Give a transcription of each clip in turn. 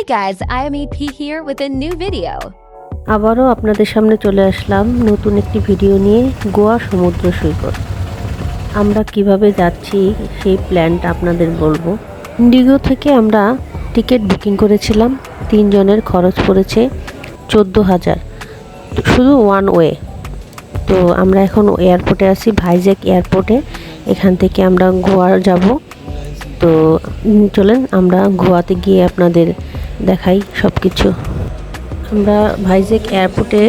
guys, I am EP here with a new video. আবারও আপনাদের সামনে চলে আসলাম নতুন একটি ভিডিও নিয়ে। গোয়া সমুদ্র সৈকত আমরা কিভাবে যাচ্ছি সেই প্ল্যানটা আপনাদের বলবো। ইন্ডিগো থেকে আমরা টিকিট বুকিং করেছিলাম, 3 জনের খরচ পড়েছে 14,000 শুধু ওয়ান ওয়ে। তো আমরা এখন এয়ারপোর্টে আছি, ভাইজ্যাক এয়ারপোর্টে। এখান থেকে আমরা গোয়া যাব। তো চলেন আমরা গোয়াতে গিয়ে আপনাদের দেখাই সব কিছু। আমরা ভাইজ্যাক এয়ারপোর্টে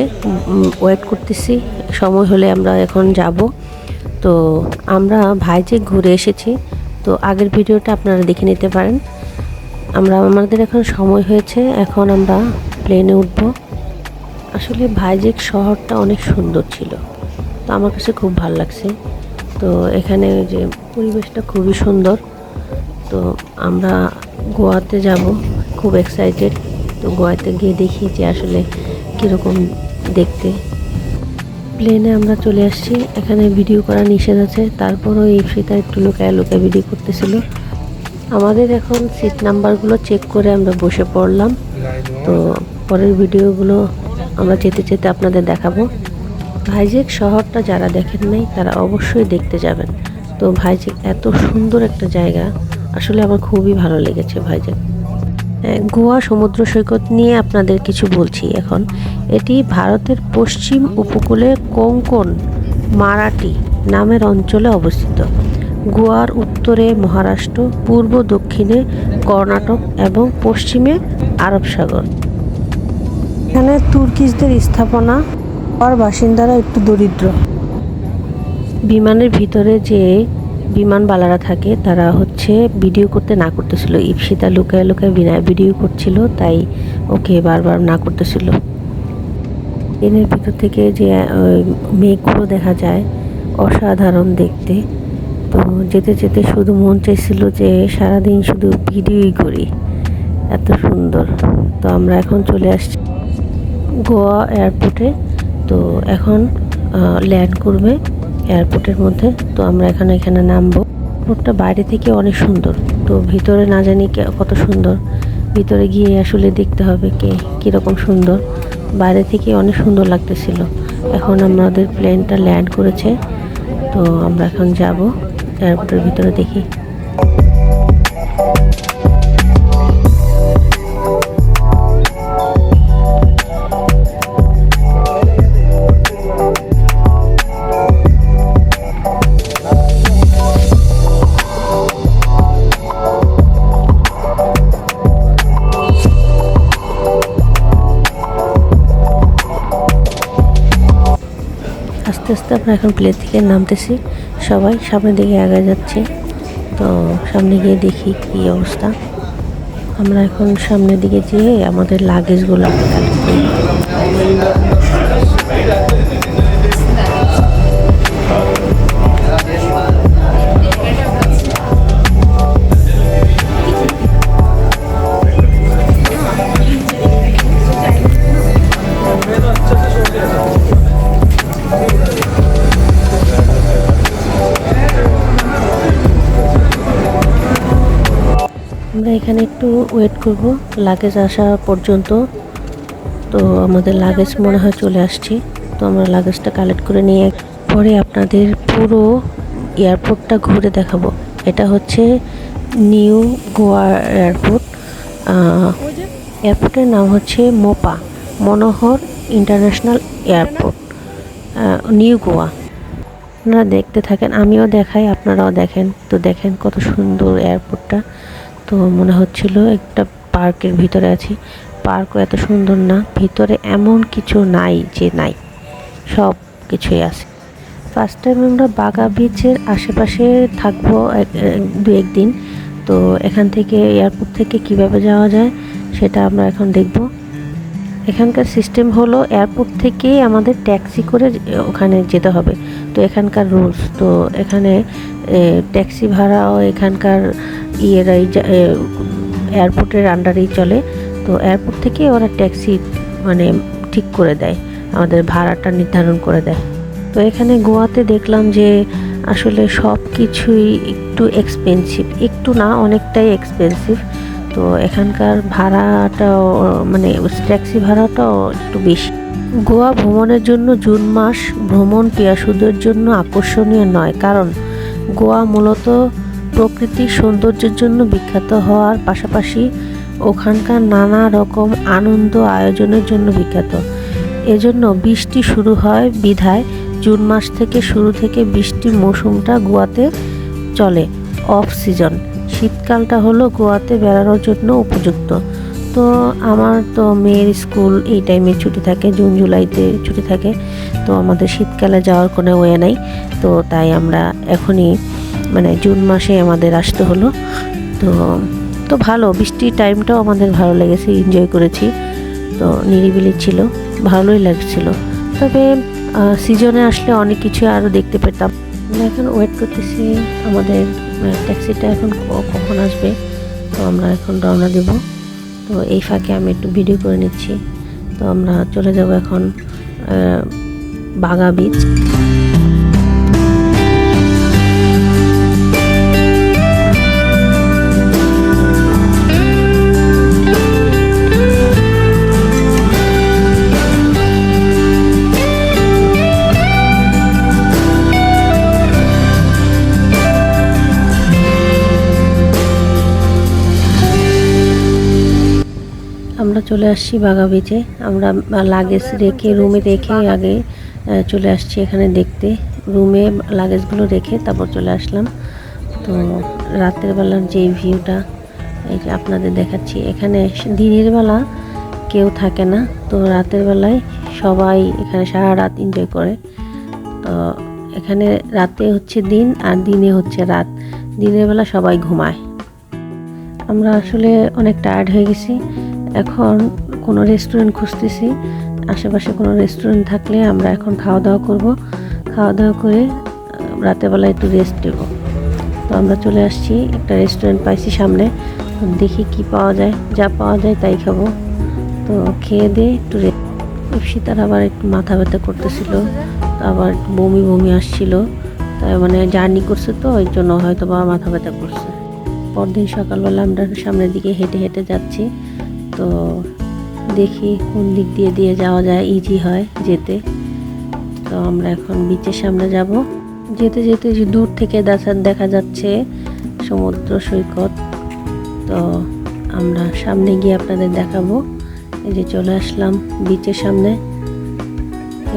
ওয়েট করতেছি, সময় হলে আমরা এখন যাব। তো আমরা ভাইজ্যাক ঘুরে এসেছি, তো আগের ভিডিওটা আপনারা দেখে নিতে পারেন। আমাদের এখন সময় হয়েছে, এখন আমরা প্লেনে উঠব। আসলে ভাইজ্যাক শহরটা অনেক সুন্দর ছিল, তো আমার কাছে খুব ভালো লাগছে। তো এখানে যে পরিবেশটা খুবই সুন্দর। তো আমরা গোয়াতে যাব, খুব এক্সাইটেড। তো গোয়াতে গিয়ে দেখি যে আসলে কীরকম দেখতে। প্লেনে আমরা চলে আসছি, এখানে ভিডিও করা নিষেধ আছে, তারপরও ইপসিতা একটু লুকায় ভিডিও করতেছিল। আমাদের এখন সিট নাম্বারগুলো চেক করে আমরা বসে পড়লাম। তো পরের ভিডিওগুলো আমরা যেতে যেতে আপনাদের দেখাবো। ভাইজ্যাক শহরটা যারা দেখেন নাই তারা অবশ্যই দেখতে যাবেন। তো ভাইজ্যাক এত সুন্দর একটা জায়গা, আসলে আমার খুবই ভালো লেগেছে ভাইজ্যাক। গোয়া সমুদ্র সৈকত নিয়ে আপনাদের কিছু বলছি এখন। এটি ভারতের পশ্চিম উপকূলে কোঙ্কণ মারাঠি নামের অঞ্চলে অবস্থিত। গোয়ার উত্তরে মহারাষ্ট্র, পূর্ব দক্ষিণে কর্ণাটক এবং পশ্চিমে আরব সাগর। এখানে তুর্কিশদের স্থাপনা, আর বাসিন্দারা একটু দরিদ্র। বিমানের ভিতরে যে বিমানবালারা থাকে তারা ভিডিও করতে না করতেছিল। ইপসিতা লুকায় ভিডিও করছিল, তাই ওকে বারবার না করতেছিল। ট্রেনের ভিতর থেকে যে মেঘগুলো দেখা যায় অসাধারণ দেখতে। তো যেতে যেতে শুধু মন চাইছিল যে সারাদিন শুধু ভিডিওই করি, এত সুন্দর। তো আমরা এখন চলে আসছি গোয়া এয়ারপোর্টে। তো এখন ল্যান্ড করবে এয়ারপোর্টের মধ্যে। তো আমরা এখানে নামবো। এয়ারপোর্টটা বাইরে থেকে অনেক সুন্দর, তো ভিতরে না জানি কত সুন্দর। ভিতরে গিয়ে আসলে দেখতে হবে কীরকম সুন্দর। বাইরে থেকে অনেক সুন্দর লাগতেছিল। এখন আমাদের প্লেনটা ল্যান্ড করেছে, তো আমরা এখন যাব এয়ারপোর্টের ভিতরে দেখি। আস্তে আস্তে আমরা এখন প্লেন থেকে নামতেছি, সবাই সামনের দিকে আগে যাচ্ছি। তো সামনে গিয়ে দেখি কী অবস্থা। আমরা এখন সামনের দিকে যেয়ে আমাদের লাগেজগুলো কালেক্ট করি। আমরা এখানে একটু ওয়েট করব লাগেজ আসা পর্যন্ত। তো আমাদের লাগেজ মনে হয় চলে আসছে। তো আমরা লাগেজটা কালেক্ট করে নিয়ে পরে আপনাদের পুরো এয়ারপোর্টটা ঘুরে দেখাবো। এটা হচ্ছে নিউ গোয়া এয়ারপোর্ট। এয়ারপোর্টের নাম হচ্ছে মনোহর ইন্টারন্যাশনাল এয়ারপোর্ট, নিউ গোয়া। আপনারা দেখতে থাকেন, আমিও দেখাই, আপনারাও দেখেন। তো দেখেন কত সুন্দর এয়ারপোর্টটা। তো মনে হচ্ছিল একটা পার্কের ভিতরে আছি। পার্কও এত সুন্দর না, ভিতরে এমন কিছু নাই যে নাই, সব কিছুই আছে। ফার্স্ট টাইম আমরা বাগা বিচের আশেপাশে থাকবো 2-1 দিন। তো এখান থেকে এয়ারপোর্ট থেকে কিভাবে যাওয়া যায় সেটা আমরা এখন দেখব। এখানকার সিস্টেম হলো এয়ারপোর্ট থেকে আমাদের ট্যাক্সি করে ওখানে যেতে হবে। তো এখানকার রুলস, তো এখানে ট্যাক্সি ভাড়াও এখানকার এয়ারপোর্টের আন্ডারেই চলে। তো এয়ারপোর্ট থেকে ওরা ট্যাক্সি ঠিক করে দেয়, আমাদের ভাড়াটা নির্ধারণ করে দেয়। তো এখানে গোয়াতে দেখলাম যে আসলে সব কিছুই একটু এক্সপেন্সিভ, একটু না অনেকটাই এক্সপেন্সিভ। তো এখানকার ভাড়াটাও মানে ট্যাক্সি ভাড়াটাও একটু বেশি। গোয়া ভ্রমণের জন্য জুন মাস ভ্রমণ পিয়াসুদের জন্য আকর্ষণীয় নয়, কারণ গোয়া মূলত প্রকৃতির সৌন্দর্যের জন্য বিখ্যাত হওয়ার পাশাপাশি ওখানকার নানা রকম আনন্দ আয়োজনের জন্য বিখ্যাত। এজন্য বৃষ্টি শুরু হয় বিধায় জুন মাস থেকে শুরু থেকে বৃষ্টির মৌসুমটা গোয়াতে চলে। অফ সিজন শীতকালটা হলো গোয়াতে বেড়ানোর জন্য উপযুক্ত। তো আমার তো মেয়ের স্কুল এই টাইমে ছুটি থাকে, জুন জুলাইতে ছুটি থাকে, তো আমাদের শীতকালে যাওয়ার কোনো ওয়ে নাই। তো তাই আমরা এখনই মানে জুন মাসে আমাদের আসতে হলো। তো ভালো, বৃষ্টির টাইমটাও আমাদের ভালো লেগেছে, এনজয় করেছি। তো নিরিবিলি ছিল, ভালোই লাগছিল। তবে সিজনে আসলে অনেক কিছু আরও দেখতে পেতাম। আমরা এখন ওয়েট করতেছি আমাদের ট্যাক্সিটা এখন কখন আসবে। তো আমরা এখন রওনা দেব। তো এই ফাঁকে আমি একটু ভিডিও করে নিচ্ছি। তো আমরা চলে যাব এখন বাগা বিচ। আমরা চলে আসছি বাগা বিচে। আমরা লাগেজ রেখে রুমে রেখে আগে চলে আসছি এখানে দেখতে। রুমে লাগেজগুলো রেখে তারপর চলে আসলাম। তো রাতের বেলার যে ভিউটা এই যে আপনাদের দেখাচ্ছি, এখানে দিনের বেলা কেউ থাকে না, তো রাতের বেলায় সবাই এখানে সারা রাত এনজয় করে। তো এখানে রাতে হচ্ছে দিন আর দিনে হচ্ছে রাত। দিনের বেলা সবাই ঘুমায়। আমরা আসলে অনেক টায়ার্ড হয়ে গেছি। এখন কোনো রেস্টুরেন্ট খুঁজতেছি, আশেপাশে কোনো রেস্টুরেন্ট থাকলে আমরা এখন খাওয়া দাওয়া করব। খাওয়া দাওয়া করে রাতেরবেলা একটু রেস্ট নেব। তো আমরা চলে আসছি, একটা রেস্টুরেন্ট পাইছি সামনে। দেখি কি পাওয়া যায়, যা পাওয়া যায় তাই খাবো। তো খেয়ে দিয়ে একটু ইপসিতার আবার একটু মাথা ব্যথা করতেছিল, আবার বমি বমি আসছিল। তাই মানে জার্নি করছে তো ওই জন্য হয়তো বা মাথা ব্যথা করছে। পরদিন সকালবেলা আমরা সামনের দিকে হেঁটে হেঁটে যাচ্ছি। তো দেখি কোন দিক দিয়ে যাওয়া যায়, ইজি হয় যেতে। তো আমরা এখন বিচের সামনে যাব। যেতে যেতে যে দূর থেকে দেখা যাচ্ছে সমুদ্র সৈকত। তো আমরা সামনে গিয়ে আপনাদের দেখাবো। এই যে চলে আসলাম বিচের সামনে।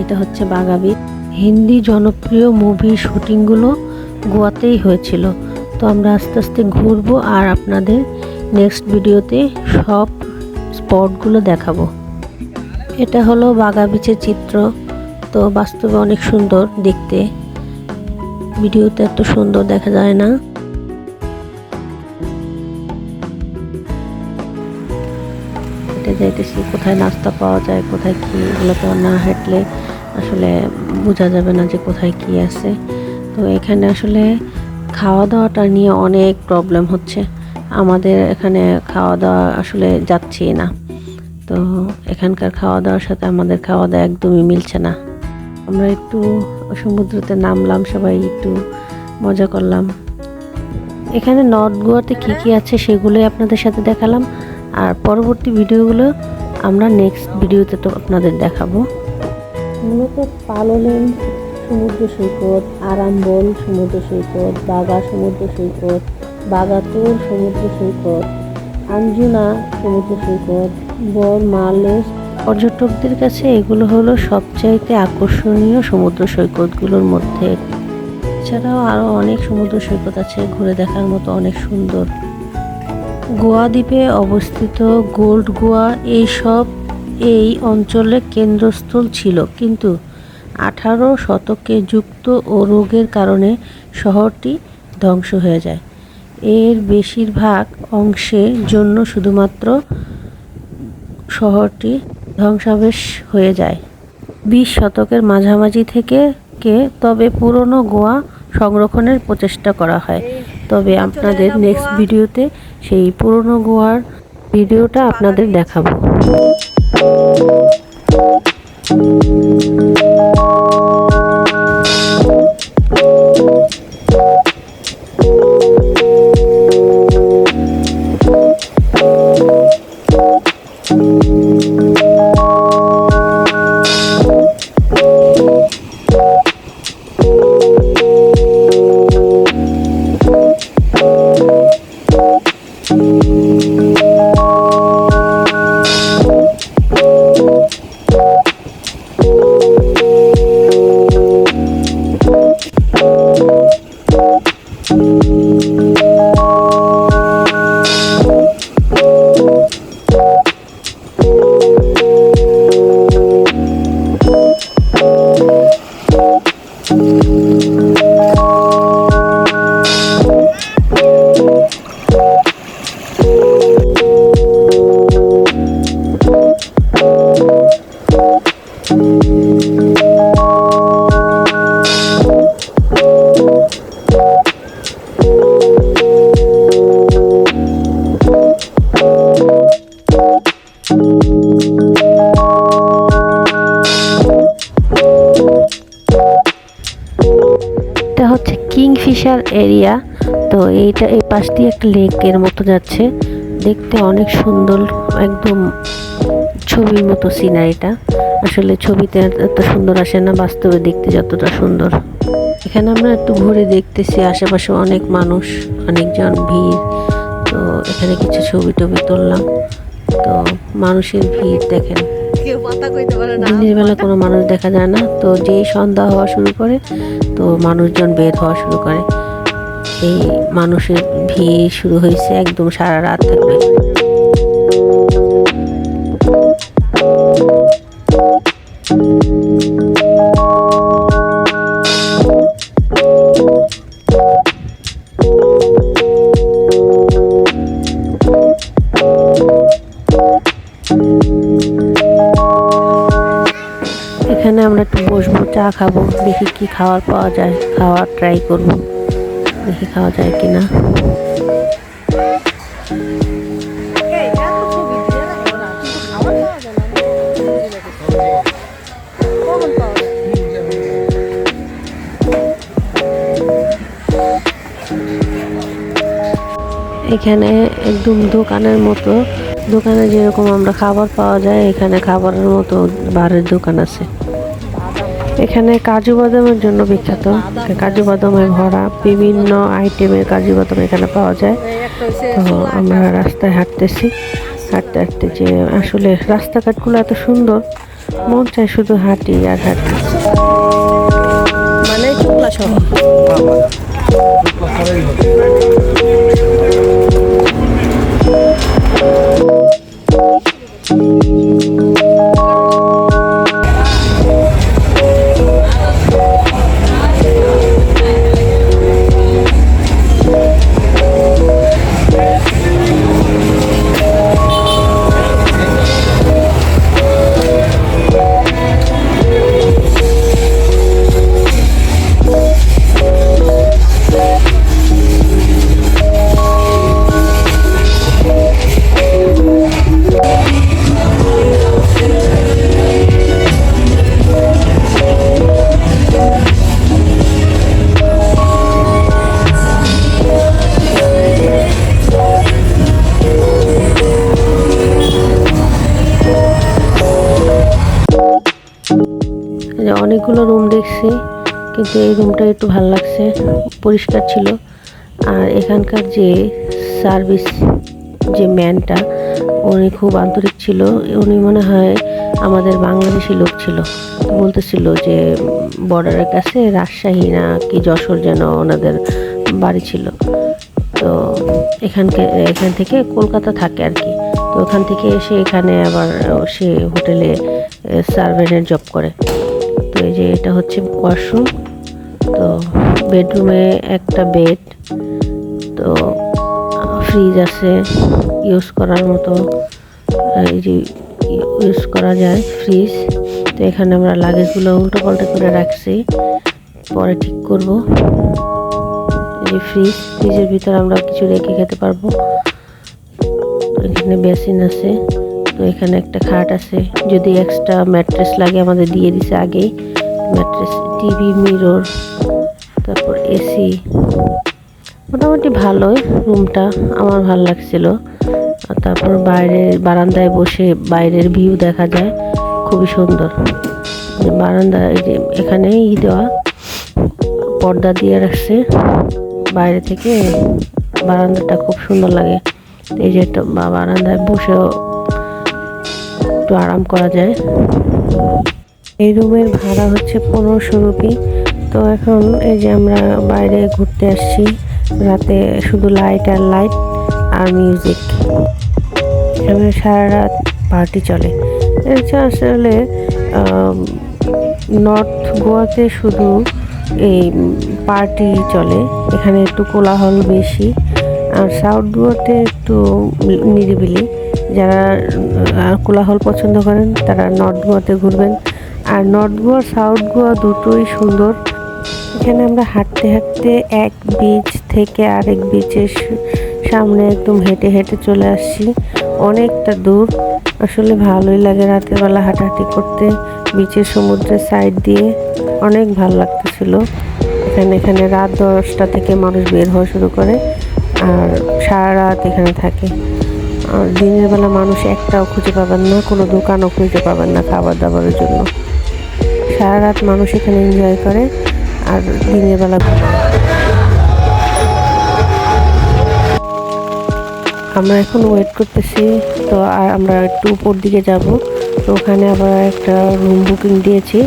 এটা হচ্ছে বাগা বিচ। হিন্দি জনপ্রিয় মুভির শুটিংগুলো গোয়াতেই হয়েছিল। তো আমরা আস্তে আস্তে ঘুরবো আর আপনাদের নেক্সট ভিডিওতে সব স্পটগুলো দেখাবো। এটা হলো বাগা বিচের চিত্র। তো বাস্তবে অনেক সুন্দর দেখতে, ভিডিওতে এত সুন্দর দেখা যায় না। হেঁটে যাইতেছি, কোথায় নাস্তা পাওয়া যায়, কোথায় কি, এগুলো তো না হাঁটলে আসলে বোঝা যাবে না যে কোথায় কি আছে। তো এখানে আসলে খাওয়া দাওয়াটা নিয়ে অনেক প্রবলেম হচ্ছে। আমাদের এখানে খাওয়া দাওয়া আসলে যাচ্ছে না। তো এখানকার খাওয়া দাওয়ার সাথে আমাদের খাওয়া দাওয়া একদমই মিলছে না। আমরা একটু সমুদ্রতে নামলাম, সবাই একটু মজা করলাম। এখানে নর্থ গোয়াতে কী কী আছে সেগুলোই আপনাদের সাথে দেখালাম। আর পরবর্তী ভিডিওগুলো আমরা নেক্সট ভিডিওতে তো আপনাদের দেখাবো। মূলত পালোলেম সমুদ্র সৈকত, আরাম্বল সমুদ্র সৈকত, বাগা সমুদ্র সৈকত, বাগাতোর সমুদ্র সৈকত, আঞ্জুনা সমুদ্র সৈকত, বরমালেস, পর্যটকদের কাছে এগুলো হলো সবচাইতে আকর্ষণীয় সমুদ্র সৈকতগুলোর মধ্যে। এছাড়াও আরও অনেক সমুদ্র সৈকত আছে ঘুরে দেখার মতো, অনেক সুন্দর। গোয়া দ্বীপে অবস্থিত গোল্ড গোয়া এই অঞ্চলের কেন্দ্রস্থল ছিল, কিন্তু 18 শতকে যুক্ত ও রোগের কারণে শহরটি ধ্বংস হয়ে যায়। এর বেশিরভাগ অংশের জন্য শুধুমাত্র শহরটি ধ্বংসাবশেষ হয়ে যায় 20 শতকের মাঝামাঝি থেকে। তবে পুরনো গোয়া সংরক্ষণের প্রচেষ্টা করা হয়। তবে আপনাদের নেক্সট ভিডিওতে সেই পুরনো গোয়ার ভিডিওটা আপনাদের দেখাবো। এটা হচ্ছে কিংফিশার এরিয়া। তো এইটা এই পাশ দিয়ে একটা লেকের মতো যাচ্ছে, দেখতে অনেক সুন্দর, একদম ছবির মতো সিনারিটা। আসলে ছবিতে এত সুন্দর আসে না, বাস্তবে দেখতে যতটা সুন্দর। এখানে আমরা একটু ঘুরে দেখতেছি, আশেপাশে অনেক মানুষ, অনেকজন ভিড়। তো এখানে কিছু ছবি টবি তুললাম। তো মানুষের ভিড় দেখেন, দিনের বেলা কোনো মানুষ দেখা যায় না। তো যেই সন্ধ্যা হওয়া শুরু করে তো মানুষজন বের হওয়া শুরু করে। এই মানুষের ভিড় শুরু হয়েছে, একদম সারা রাত থাকবে। এখানে আমরা একটু বসবো, চা খাবো, দেখি কি খাবার পাওয়া যায়, খাওয়ার ট্রাই করবো, দেখি খাওয়া যায় কিনা। এখানে একদম দোকানের মতো, দোকানে যেরকম আমরা খাবার পাওয়া যায়, এখানে খাবারের মতো বারের দোকান আছে। এখানে কাজু বাদামের জন্য বিখ্যাত, কাজু বাদামে ভরা বিভিন্ন আইটেমের কাজু বাদাম এখানে পাওয়া যায়। তো আমরা রাস্তায় হাঁটতেছি, হাঁটতে হাঁটতে যে আসলে রাস্তাঘাটগুলো এত সুন্দর, মন চায় শুধু হাঁটি আর হাঁটি। মানে চোখলা সহ অনেকগুলো রুম দেখছি, কিন্তু এই রুমটা একটু ভালো লাগছে, পরিষ্কার ছিল। আর এখানকার যে সার্ভিস, যে ম্যানটা, উনি খুব আন্তরিক ছিল। উনি মনে হয় আমাদের বাংলাদেশি লোক ছিল। বলতেছিল যে বর্ডারের কাছে রাজশাহী না কি যশোর যেন ওনাদের বাড়ি ছিল। তো এখান থেকে কলকাতা থাকে আর কি। তো ওখান থেকে এসে এখানে আবার সে হোটেলে সার্ভেন্টের জব করে। তো এই যে এটা হচ্ছে ওয়াশরুম। তো বেডরুমে একটা বেড, তো ফ্রিজ আছে ইউজ করার মতো, এই যে ইউজ করা যায় ফ্রিজ। তো এখানে আমরা লাগেজগুলো উল্টো পাল্টা করে রাখছি, পরে ঠিক করব। এই যে ফ্রিজের ভিতরে আমরা কিছু রেখে খেতে পারবো। এখানে বেসিন আছে। তো এখানে একটা খাট আছে, যদি এক্সট্রা ম্যাট্রেস লাগে আমাদের দিয়ে দিছে আগেই। ম্যাট্রেস, টিভি, মিরর, তারপর এসি। মোটামুটি ভালোই রুমটা, আমার ভালো লাগছিল। আর তারপর বাইরের বারান্দায় বসে বাইরের ভিউ দেখা যায়, খুবই সুন্দর। বারান্দা এই যে এখানে দেওয়া পর্দা দিয়ে রাখছে, বাইরে থেকে বারান্দাটা খুব সুন্দর লাগে। এই যে বারান্দায় বসেও একটু আরাম করা যায়। এই রুমের ভাড়া হচ্ছে 1500 রুপি। তো এখন এই যে আমরা বাইরে ঘুরতে আসছি, রাতে শুধু লাইট আর লাইট আর মিউজিক। এখানে সারা রাত পার্টি চলে। এটা আসলে নর্থ গোয়াতে শুধু এই পার্টি চলে, এখানে একটু কোলাহল বেশি। আর সাউথ গোয়াতে একটু নিরিবিলি। যারা কোলাহল পছন্দ করেন তারা নর্থ গোয়াতে ঘুরবেন। আর নর্থ গোয়া সাউথ গোয়া দুটোই সুন্দর। এখানে আমরা হাঁটতে হাঁটতে এক বিচ থেকে আরেক বিচের সামনে একদম হেঁটে হেঁটে চলে আসছি, অনেকটা দূর। আসলে ভালোই লাগে রাতের বেলা হাঁটাহাঁটি করতে, বিচের সমুদ্রের সাইড দিয়ে অনেক ভালো লাগতেছিল। এখানে রাত 10টা থেকে মানুষ বের হওয়া শুরু করে আর সারা রাত এখানে থাকে। আর দিনের বেলা মানুষ একটাও খুঁজে পাবেন না, কোনো দোকানও খুঁজে পাবেন না খাবার দাবারের জন্য। সারা রাত মানুষ এখানে এনজয় করে আর দিনের বেলা। আমরা এখন ওয়েট করতেছি, তো আর আমরা একটু উপর দিকে যাব। তো ওখানে আবার একটা রুম বুকিং দিয়েছি,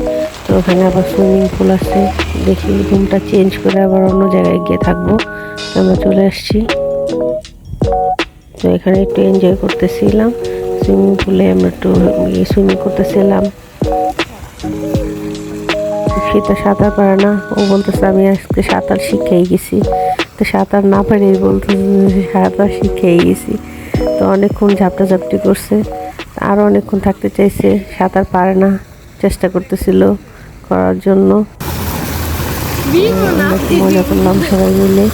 তো ওখানে আবার সুইমিং পুল আছে। দেখি রুমটা চেঞ্জ করে আবার অন্য জায়গায় গিয়ে থাকবো। আমরা চলে আসছি, তো এখানে একটু এনজয় করতেছিলাম। সুইমিং পুলে আমরা একটু সুইমিং করতেছিলাম। সে তো সাঁতার পারে না, ও বলতেছে আমি আজকে সাঁতার শিখেই গেছি। তো সাঁতার না পারি বলতেছে সাঁতার শিখেই গেছি। তো অনেকক্ষণ ঝাপটাঝাপটি করছে, আরও অনেকক্ষণ থাকতে চাইছে, সাঁতার পারে না, চেষ্টা করতেছিল করার জন্য। মজা করলাম সবাই মিলে।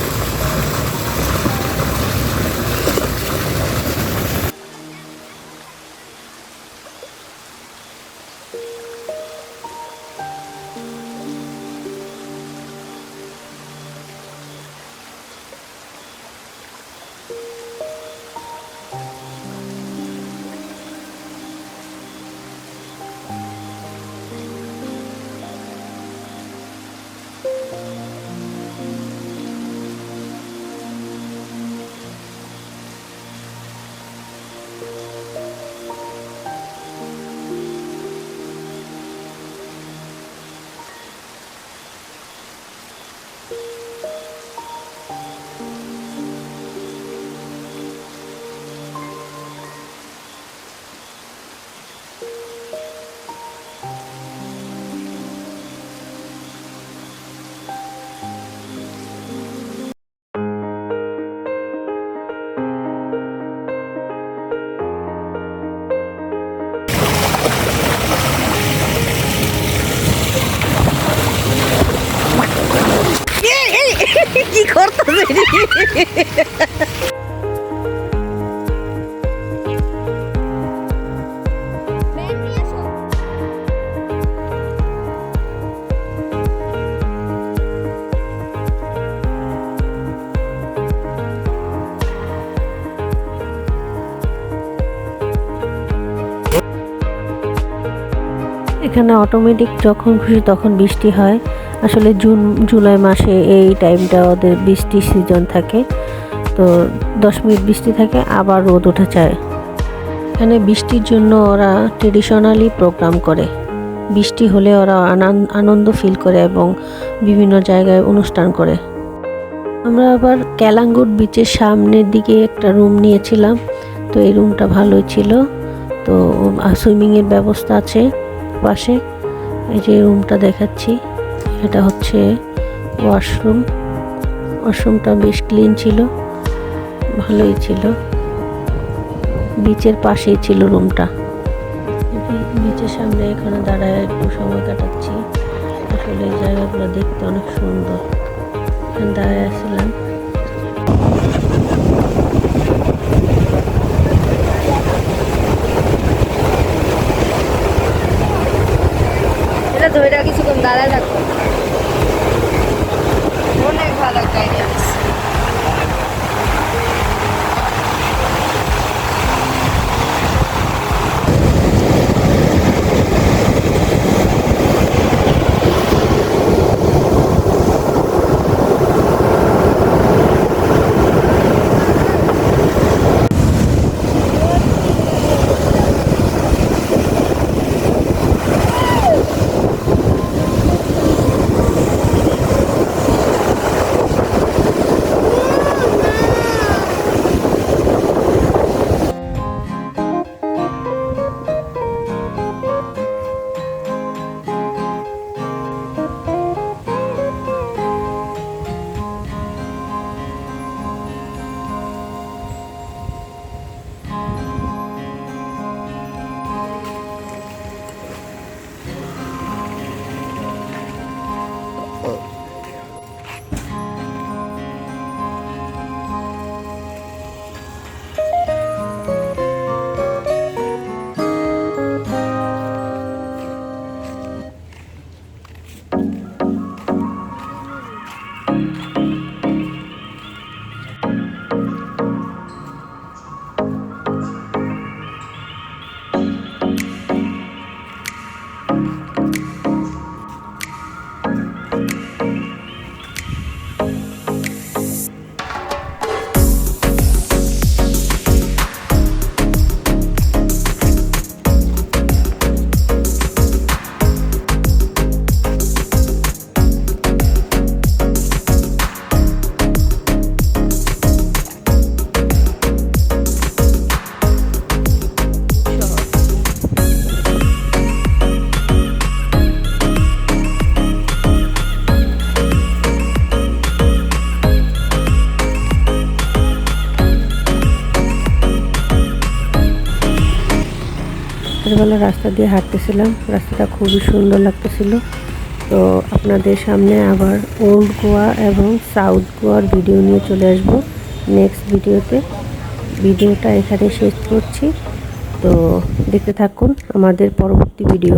কি করতেছে? এখানে অটোমেটিক যখন খুশি তখন বৃষ্টি হয়। আসলে জুন জুলাই মাসে এই টাইমটা ওদের বৃষ্টি সিজন থাকে। তো 10 মিনিট বৃষ্টি থাকে, আবার রোদ উঠে যায়। এখানে বৃষ্টির জন্য ওরা ট্রেডিশনালি প্রোগ্রাম করে। বৃষ্টি হলে ওরা আনন্দ ফিল করে এবং বিভিন্ন জায়গায় অনুষ্ঠান করে। আমরা আবার ক্যালাঙ্গুট বিচের সামনের দিকে একটা রুম নিয়েছিলাম। তো এই রুমটা ভালোই ছিল। তো সুইমিংয়ের ব্যবস্থা আছে পাশে। এই যে রুমটা দেখাচ্ছি, এটা হচ্ছে ওয়াশরুমটা বেশ ক্লিন ছিল, ভালোই ছিল। বিচের পাশেই ছিল রুমটা। বিচের সামনে এখানে দাঁড়ায় একটু সময় কাটাচ্ছি। আসলে এই জায়গাগুলো দেখতে অনেক সুন্দর। এখানে দাঁড়ায় আসছিলাম। ধরে কিছুক্ষণ দাঁড়ায় থাকবো, অনেক ভালো একটা আইডিয়া। রাতের বেলা রাস্তা দিয়ে হাঁটতেছিলাম, রাস্তাটা খুবই সুন্দর লাগতেছিল। তো আপনাদের সামনে আবার ওল্ড গোয়া এবং সাউথ গোয়ার ভিডিও নিয়ে চলে আসব নেক্সট ভিডিওতে। ভিডিওটা এখানে শেষ করছি, তো দেখতে থাকুন আমাদের পরবর্তী ভিডিও।